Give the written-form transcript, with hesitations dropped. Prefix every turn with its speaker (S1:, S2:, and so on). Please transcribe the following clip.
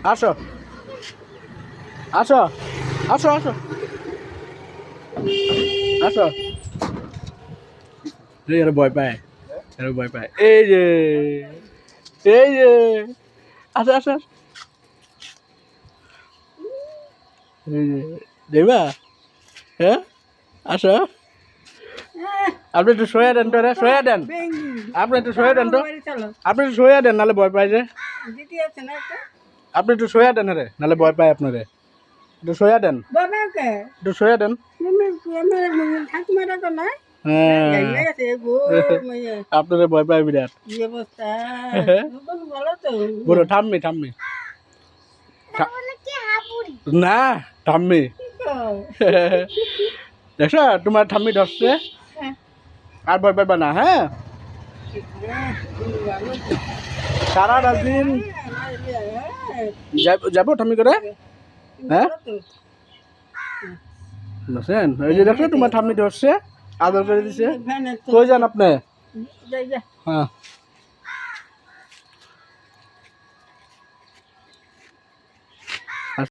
S1: আসো আসো আসো আসো আসো এরা ভয় পায় এই যে আসো আসো এই যে দেবা হ্যাঁ আসো আপনি একটু সয়া দেন তো রে সয়া দেন আপনি একটু সয়া দেন তো আপনি একটু সয়া দেন নাহলে ভয় পায় যে আপনি একটু সয়া দেন রে নাহলে ভয় পায় আপনারে একটু সয়া দেন একটু সয়া দেন হ্যাঁ আপনারে ভয় পায় বিরাট বড় ঠাম্মি ঠাম্মি না ঠাম্মি দেখছো তোমার ঠাম্মি ধরছে আর ভয় পাইবা না হ্যাঁ সারাটা দিন যাবো ঠাম্মি করে হ্যাঁ বুঝছেন ওই যে দেখছো তোমার ঠাম্মি ধরছে আদর করে দিছে কই যান আপনি হ্যাঁ